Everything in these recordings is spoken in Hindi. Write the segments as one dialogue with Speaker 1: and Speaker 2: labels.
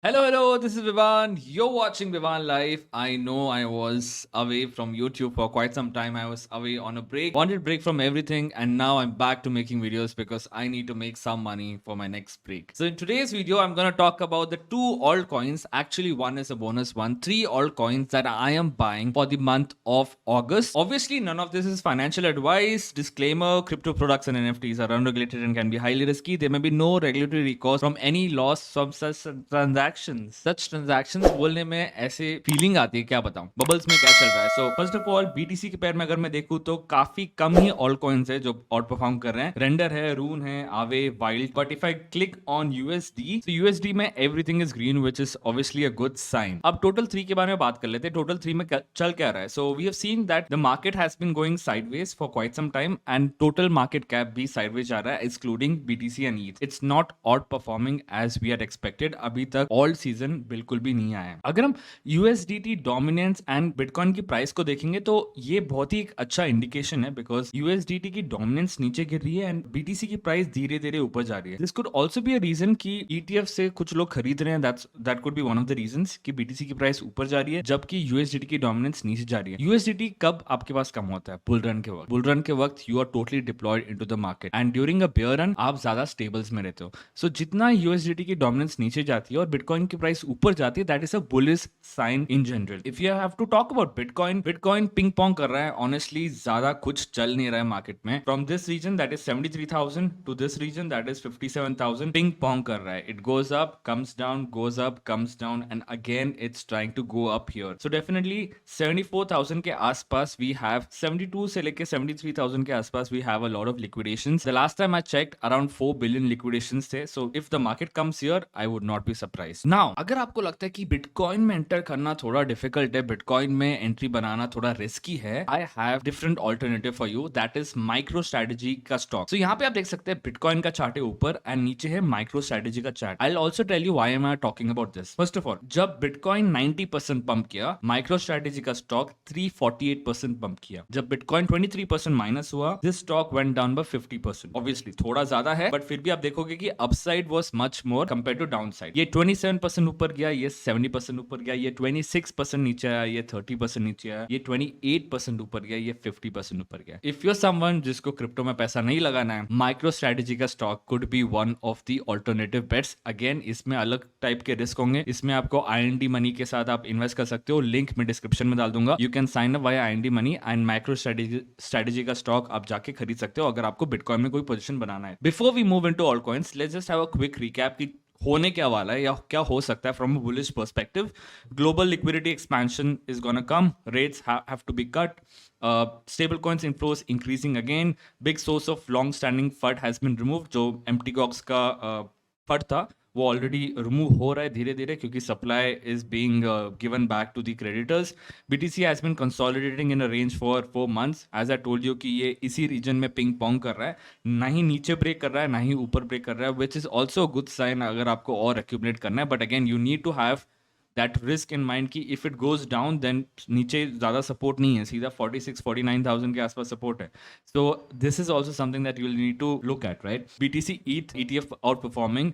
Speaker 1: Hello, this is Vivan. You're watching Vivan Live. I know I was away from YouTube for quite some time. I was away on a break, wanted break from everything, and now I'm back to making videos because I need to make some money for my next break. So in today's video, I'm gonna talk about the two altcoins. Actually, one is a bonus one, three altcoins that I am buying for the month of August. Obviously, none of this is financial advice. Disclaimer: crypto products and NFTs are unregulated and can be highly risky. There may be no regulatory recourse from any loss from such transactions बोलने में ऐसे फीलिंग आती है, क्या बताऊं बबल्स में क्या चल रहा है. So first of all BTC के पेयर में अगर मैं देखूं तो काफी कम ही ऑल कॉइन्स है जो आउट परफॉर्म कर रहे हैं. रेंडर है, रून है, Aave, wild. But if I click on USD, तो यूएसडी में everything is green which is obviously a good sign. अब टोटल 3 के बारे में बात कर लेते हैं. टोटल 3 में चल क्या रहा है. So we have seen that the market has been going sideways for quite some time and total market cap भी साइडवेज जा रहा है excluding BTC and ETH. It's not outperforming as we had expected. अभी तक ऑल सीजन बिल्कुल भी नहीं आया. अगर हम यूएसडीटी डोमिनेंस एंड बिटकॉइन की प्राइस को देखेंगे तो ये बहुत ही एक अच्छा इंडिकेशन है बिकॉज यूएसडीटी की डोमिनेंस नीचे गिर रही है एंड बीटीसी की प्राइस धीरे धीरे ऊपर जा रही है. This could also be a reason कि ईटीएफ से कुछ लोग खरीद रहे हैं. That could be one of the reasons कि बीटीसी की प्राइस ऊपर जा रही है जबकि यूएसडीटी की डोमिनेंस नीचे जा रही है. यूएसडीटी कब आपके पास कम होता है? बुल रन के वक्त. बुल रन के वक्त you are totally deployed into the market and during a bear run आप ज्यादा स्टेबल्स में रहते हो. सो जितना यूएसडीटी की डोमिनेंस नीचे जाती है और बिटकॉइन की प्राइस ऊपर जाती है, that is a bullish sign in general. If you have to talk about Bitcoin ping pong कर रहा है. ऑनेस्टली ज्यादा कुछ चल नहीं रहा है मार्केट में. From this region that is 73,000 to this region that is 57,000 ping pong कर रहा है. It goes up, comes down, goes up, comes down and again it's trying to go up here. So definitely 74,000 के आसपास वी हैव 72 से लेके 73,000 के आसपास we have a lot of liquidations. The last time I checked around 4 billion liquidations थे. So if the market comes here I would not be surprised. Now अगर आपको लगता है कि बिटकॉइन में एंटर करना थोड़ा डिफिकल्ट है, बिटकॉइन में एंट्री बनाना थोड़ा रिस्की है, I have different alternative for you. That is micro strategy का स्टॉक. सो यहाँ पे आप देख सकते हैं बिटकॉइन का चार्ट है ऊपर एंड नीचे है माइक्रो स्ट्रेटेजी का chart. I will also tell you why am I talking about this. First of all, जब बिटकॉइन 90% पंप किया, माइक्रो स्ट्रेटेजी का स्टॉक 348% पंप किया. जब बिटकॉइन 23% माइनस हुआ, this stock went down by 50%. Obviously थोड़ा ज्यादा है बट फिर भी आप देखोगे कि upside was much more compare to downside. ये 27% ऊपर गया, ये 70% ऊपर गया, ये 26% नीचे आया, ये 30% नीचे आया, ये 28% ऊपर गया, ये 50% ऊपर गया. इफ यू आर समवन जिसको क्रिप्टो में पैसा नहीं लगाना है, माइक्रो स्ट्रेटेजी का stock could be one of the alternative bets. Again इसमें अलग टाइप के रिस्क होंगे. इसमें आपको आईएनडी मनी के साथ आप इन्वेस्ट कर सकते हो. लिंक मैं डिस्क्रिप्शन में डाल दूंगा. You can sign up via IND money and MicroStrategy का स्टॉक आप जाके खरीद सकते हो अगर आपको बिटकॉइन में कोई पोजीशन बनाना है. Before we move into all coins, let's just have a quick recap कि होने क्या वाला है या क्या हो सकता है from a bullish perspective. Global liquidity expansion is gonna come, rates have to be cut, stable coins inflows increasing again, big source of long standing fund has been remove. जो एम्प्टी गॉक्स का फंड था वो ऑलरेडी रिमूव हो रहा है धीरे धीरे क्योंकि supply is being given back to the creditors. BTC has been consolidating in a range for 4 months. As I told you कि ये इसी रीजन में पिंग पोंग कर रहा है, ना ही नीचे ब्रेक कर रहा है ना ही ऊपर ब्रेक कर रहा है, which is also good sign अगर आपको और एक्यूमुलेट करना है. But again you need to have that risk in mind कि if it goes down then नीचे ज्यादा सपोर्ट नहीं है, सीधा 46-49,000 के आसपास सपोर्ट है. So this is also something that you will need to look at, right. BTC ETH ETF outperforming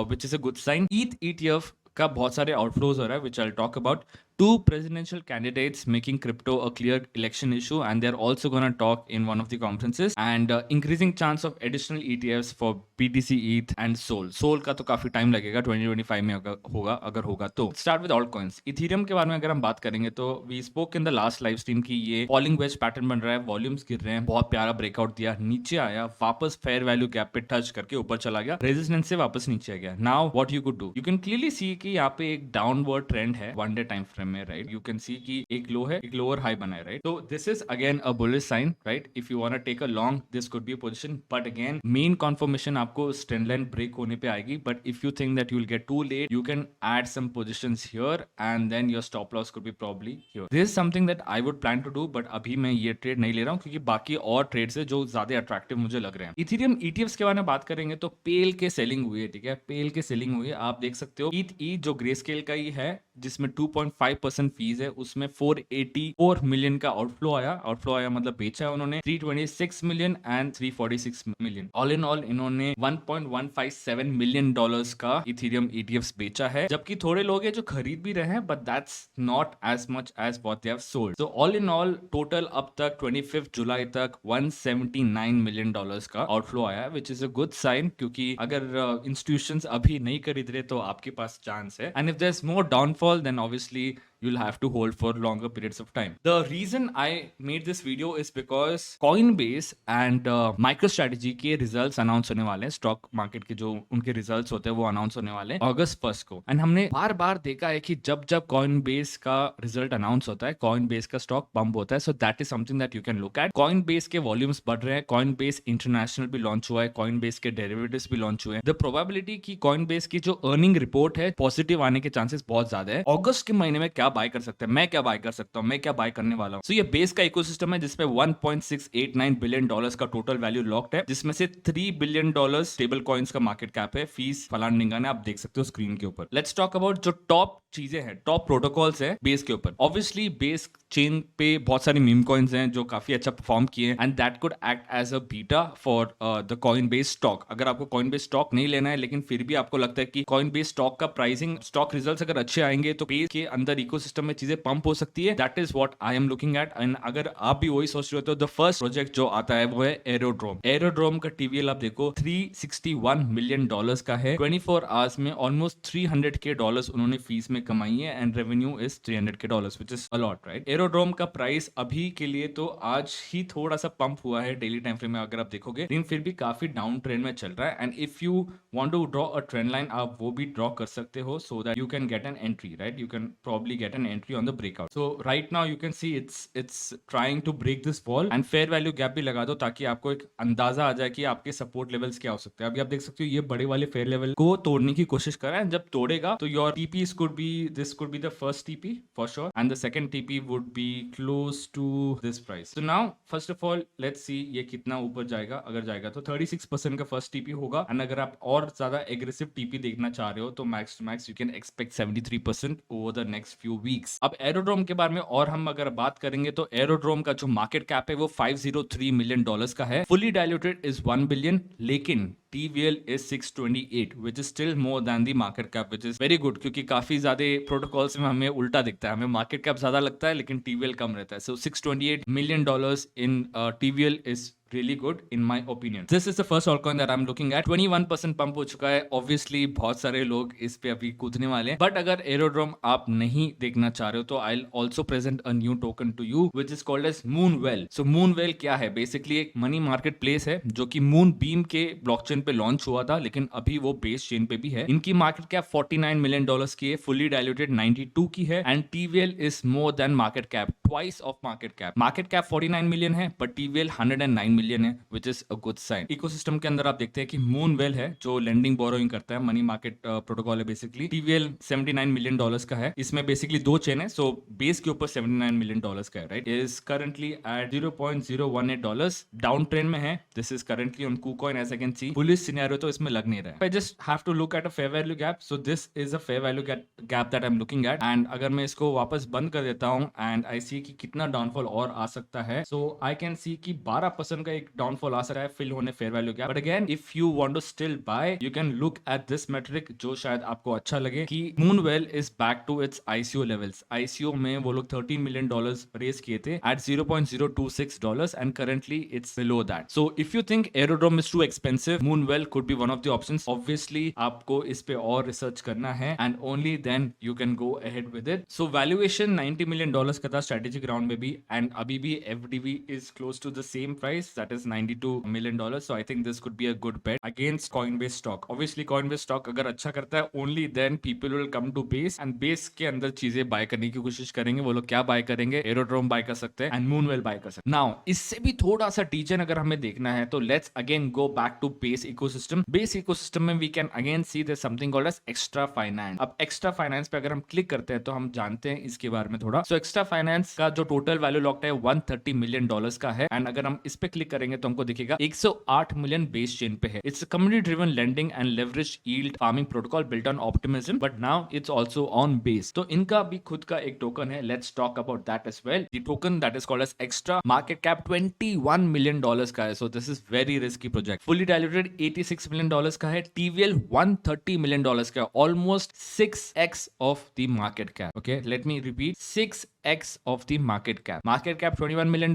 Speaker 1: which is a good sign. ETH ETF का बहुत सारे आउटफ्लोज हो रहा है which I talk about. Two presidential candidates making crypto a clear election issue and they're also going to talk in one of the conferences and increasing chance of additional ETFs for BTC, ETH and SOL. SOL का तो काफी टाइम लगेगा, 2025 में अगर होगा तो. Start with altcoins. इथेरियम के बारे में अगर हम बात करेंगे तो we spoke in the last live stream की ये फॉलिंग वेज पैटर्न बन रहा है, वॉल्यूम्स गिर रहे हैं, बहुत प्यारा ब्रेकआउट दिया, नीचे आया, वापस फेयर वैल्यू गैप पे टच करके ऊपर चला गया, रेजिस्टेंस से वापस नीचे आ गया. Now what you could do, you can clearly see कि यहाँ पे एक डाउनवर्ड ट्रेंड है वन डे टाइम फ्रेम में, राइट. यू कैन सी कि एक लो है, एक लोअर हाई बना है, राइट. तो this is again a bullish sign, right. If you want to take a long this could be a position but again main confirmation आपको ट्रेंड लाइन ब्रेक होने पे आएगी. But if you think that you will get too late you can add some positions here and then your stop loss could be probably here. This is something that I would plan to do but अभी मैं ये ट्रेड नहीं ले रहा हूँ क्योंकि बाकी और ट्रेड्स है जो ज्यादा अट्रैक्टिव मुझे लग रहे हैं. इथेरियम ETFs के बारे में बात करेंगे तो पेल के सेलिंग हुई है, ठीक है. पेल के सेलिंग हुई है, आप देख सकते हो. ETH जो ग्रे स्केल का ही है जिसमें 2.5% फीस है, उसमें 484 मिलियन का आउटफ्लो आया मतलब बेचा है उन्होंने 326 million and 346 million. All in all इन्होंने 1.157 मिलियन डॉलर्स का इथेरियम ETFs बेचा है, जबकि थोड़े लोग हैं जो खरीद भी रहे हैं, but that's not as much as what they have sold. So all in all total अब तक 25 जुलाई तक 179 मिलियन डॉलर्स का आउटफ्लो आया है, which is a good sign, क्योंकि अगर इंस्टीट्यूशंस अभी नहीं खरीद रहे तो आपके पास चांस है। And if there is more downfall then obviously you'll have to hold for longer periods of time. The reason I made this video is because Coinbase and MicroStrategy के results announce होने वाले हैं, स्टॉक मार्केट के जो उनके results होते हैं वो announce होने वाले हैं अगस्त 1 को। एंड हमने बार बार देखा है कि जब जब Coinbase का result announce होता है, Coinbase का स्टॉक पंप होता है, so that is something that you can look at. Coinbase के volumes बढ़ रहे हैं, Coinbase International भी launch हुआ है, Coinbase के derivatives भी launch हुए हैं। The probability कि Coinbase की जो earning report है पॉजिटिव आने के चांसेस बहुत ज्यादा है। अगस्त के महीने में क्या बाय कर सकते हैं, मैं क्या बाय कर सकता हूं, मैं क्या बाय करने वाला हूं। सो ये बेस का इकोसिस्टम है जिसमें 1.689 बिलियन डॉलर्स का टोटल वैल्यू लॉक्ड है, जिसमें से 3 बिलियन डॉलर्स स्टेबल कॉइंस का मार्केट कैप है। फीस फलान निगाने आप देख सकते हो स्क्रीन के ऊपर। लेट्स टॉक अबाउट जो टॉप चीजें हैं, टॉप प्रोटोकॉल्स है बेस के ऊपर। ऑब्वियसली बेस चेन पे बहुत सारी मीम कॉइन्स हैं जो काफी अच्छा परफॉर्म किए हैं, and that could act as a beta for the Coinbase stock. अगर आपको कॉइनबेस स्टॉक नहीं लेना है लेकिन फिर भी आपको लगता है कि कॉइनबेस स्टॉक का प्राइसिंग, स्टॉक रिजल्ट्स अगर अच्छे आएंगे तो बेस के अंदर इकोसिस्टम में चीजें पंप हो सकती है, that is what I am looking eight. And अगर आप भी वही सोच रहे हो तो द फर्स्ट प्रोजेक्ट जो आता है वो है एरोड्रोम। एरोड्रोम का TVL आप देखो 361 मिलियन डॉलर्स का है। 24 आवर्स में ऑलमोस्ट 300 के डॉलर्स उन्होंने फीस में कमाई है, एंड रेवेन्यू इज 300 के dollars, which is a lot, right. Aerodrome का प्राइस अभी के लिए तो आज ही थोड़ा सा पंप हुआ है डेली टाइम फ्रेम में अगर आप देखोगे, लेकिन फिर भी काफी डाउन ट्रेंड में चल रहा है। And if you want to draw a trend line, आप वो भी ड्रॉ कर सकते हो, so that you can get an entry, right. You can probably get an entry on the breakout. So right now you can see it's trying to break this wall, and fair value gap भी लगा दो ताकि आपको एक अंदाजा आ जाए कि आपके सपोर्ट लेवल्स क्या हो सकते हैं। अभी आप देख सकते हो ये बड़े वाले फेयर लेवल को तोड़ने की कोशिश कर रहा है, जब तोड़ेगा तो your TPs could be, this could be the first TP for sure, and the second TP would be close to this price. So now first of all let's see ये कितना ऊपर जाएगा। अगर जाएगा तो 36% का फर्स्ट TP होगा, एंड अगर आप और ज्यादा एग्रेसिव TP देखना चाह रहे हो तो max to max you can expect 73% over the next few weeks. अब एरोड्रोम के बारे में और हम अगर बात करेंगे तो एरोड्रोम का जो मार्केट कैप है वो 503 मिलियन डॉलर्स का है। फुली डायल्यूटेड इज 1 बिलियन, लेकिन TVL is 628, which is still more than the market cap, which is very good, क्योंकि काफी ज्यादा प्रोटोकॉल्स में हमें उल्टा दिखता है, हमें मार्केट कैप ज्यादा लगता है लेकिन TVL कम रहता है। So 628 million dollars in TVL is really good in my opinion. This is the first altcoin that I'm looking at. 21% pump हो चुका है। Obviously बहुत सारे लोग इस पे अभी कूदने वाले हैं, बट अगर एरोड्रोम आप नहीं देखना चाह रहे हो तो I'll also present a new token to you which is called as Moonwell. So Moonwell क्या है? Basically एक मनी मार्केट प्लेस है जो कि Moonbeam के ब्लॉकचेन पे लॉन्च हुआ था, लेकिन अभी वो बेस चेन पे भी है। इनकी मार्केट कैप 49 मिलियन डॉलर्स की है, फुली डायल्यूटेड 92 की है, and TVL is more than market cap, twice of market cap. Market cap 49 million है बट TVL 109 मिलियन है, which is a good sign. Ecosystem के अंदर आप देखते हैं कि मूनवेल है जो लेंडिंग बोरोइंग करता है, मनी मार्केट प्रोटोकॉल है बेसिकली। TVL 79 मिलियन डॉलर्स का है, इसमें बेसिकली दो चेन है, सो बेस के ऊपर 79 मिलियन डॉलर्स का है, right. Is currently at $0.018, down trend में है। This is currently on KuCoin as I can see. Bullish scenario तो इसमें लग नहीं रहा है। I just have to look at a fair value gap, so this is a fair value gap that I'm looking at, and अगर मैं इसको वापस बंद कर देता हूँ and I see कि कितना डाउनफॉल और आ सकता है, so I can see कि 12% का एक डाउनफॉल आ सकता है फिल होने fair value gap, but again if you want to still buy you can look at this metric जो शायद आपको अच्छा लगे कि Moonwell is back to its ICO levels। ICO में वो लोग $13 million रेज किए थे at $0.026 and currently it's below that। So if you think Aerodrome is too expensive, Moonwell could be one of the options। Obviously आपको इस पे और रिसर्च करना है and only then you can go ahead with it। So valuation $90 million का था strategic round में भी, and अभी भी FDV is close to the same price, that is $92 million। So I think this could be a good bet against Coinbase stock। Obviously Coinbase stock अगर अच्छा करता है only then people will come to base and base के अंदर चीजें बाय करने की कोशिश करेंगे। वो लोग क्या बाय करेंगे? Aerodrome बाय कर सकते हैं and Moonwell बाय कर सकते हैं। Now इससे भी थोड़ा सा टीचर अगर हमें देखना है तो let's again go back to base ecosystem। base ecosystem में we can again see there's something called as extra finance। अब extra finance पे अगर हम क्लिक करते हैं तो हम जानते हैं इसके बारे में थोड़ा। So extra finance का जो टोटल वैल्यू लॉक्ड है $130 million का है, एंड अगर हम इस पे क्लिक क्लिक करेंगे तो हमको दिखेगा 108 मिलियन बेस चेन पे है। It's community driven lending and leverage yield farming protocol built on Optimism, but now it's also on base. तो इनका भी खुद का एक टोकन है, let's talk about that as well. The token that is called as Extra, market cap $21 million का है, so this is very risky project. Fully diluted $86 million का है, TVL $130 मिलियन का है, almost 6x of the market cap. Okay, let me repeat, 6x of the market cap. Market cap $21 million,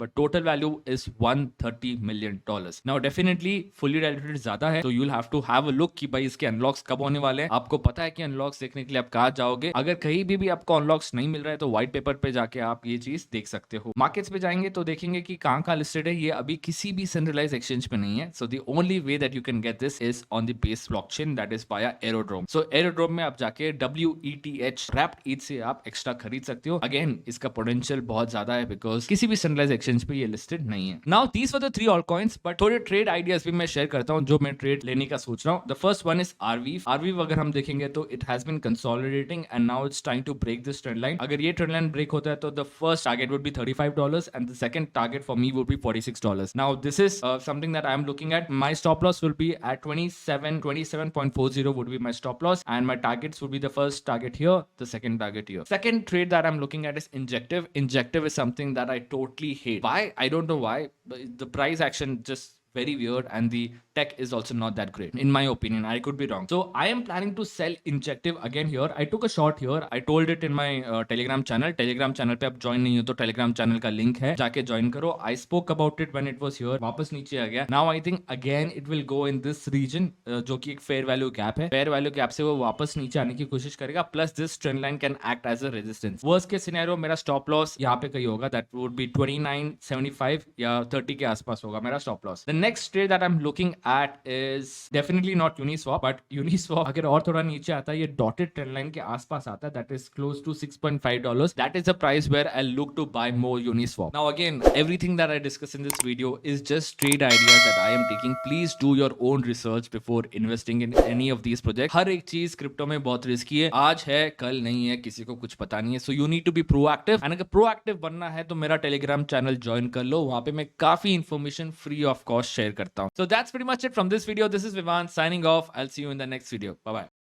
Speaker 1: but total value is $130 million. Now definitely fully diluted ज्यादा है, so you'll have to have a look कि भाई इसके unlocks कब होने वाले हैं। आपको पता है कि unlocks देखने के लिए आप कहाँ जाओगे। अगर कहीं भी आपको unlocks नहीं मिल रहा है तो white paper पे जाके आप ये चीज देख सकते हो। Markets पे जाएंगे तो देखेंगे कि कहाँ लिस्टेड है। ये अभी किसी भी centralized exchange पे नहीं है, so the only way that you can get this is on the base blockchain, that is via Aerodrome. So Aerodrome में आप जाके WETH wrapped ETH से आप एक्स्ट्रा खरीद सकते हो। अगेन इसका पोटेंशियल बहुत ज्यादा है बिकॉज किसी भी सेंट्रलाइज एक्सचेंज पे ये लिस्टेड नहीं है। Now these were the 3 all coins, but थोड़े ट्रेड आइडियाज भी मैं शेयर करता हूं जो मैं ट्रेड लेने का सोच रहा हूं। The first one is Arweave. Arweave अगर हम देखेंगे तो it has been consolidating and now it's time to break this trend line. अगर ये ट्रेंड लाइन ब्रेक होता है तो the first target would be $35 and the second target for me would be $46। Now this is something that I am looking at. My stop loss will be at 27.40 would be my stop loss, and my targets would be the first target here, the second target here. Second trade that I'm looking at is Injective. Injective is something that I totally hate. Why? I don't know why. But the price action just very weird, and the tech is also not that great in my opinion. I could be wrong. So I am planning to sell Injective again here. I took a short here. I told it in my Telegram channel. Telegram channel पे आप join नहीं हो तो Telegram channel का link है, जाके join करो. I spoke about it when it was here. वापस नीचे आ गया. Now I think again it will go in this region, जो कि एक fair value gap है. Fair value gap से वो वापस नीचे आने की कोशिश करेगा. Plus this trend line can act as a resistance. Worst case scenario मेरा stop loss यहाँ पे कहीं होगा. That would be 29.75 या 30 के आसपास होगा मेरा stop loss. The next trade that I'm looking at is definitely not Uniswap, but Uniswap अगर और थोड़ा नीचे आता है, ये dotted trend line के आसपास आता है, that is close to $6.5. That is the price where I'll look to buy more Uniswap. Now again, everything that I discuss in this video is just trade ideas that I am taking. Please do your own research before investing in any of these projects. हर एक चीज क्रिप्टो में बहुत रिस्की है, आज है कल नहीं है, किसी को कुछ पता नहीं है, so you need to be proactive. And अगर proactive बनना है तो मेरा टेलीग्राम चैनल ज्वाइन कर लो, वहां पे मैं काफी information free of cost share करता हूं. So that's pretty much it from this video. This is Vivan signing off. I'll see you in the next video. Bye bye.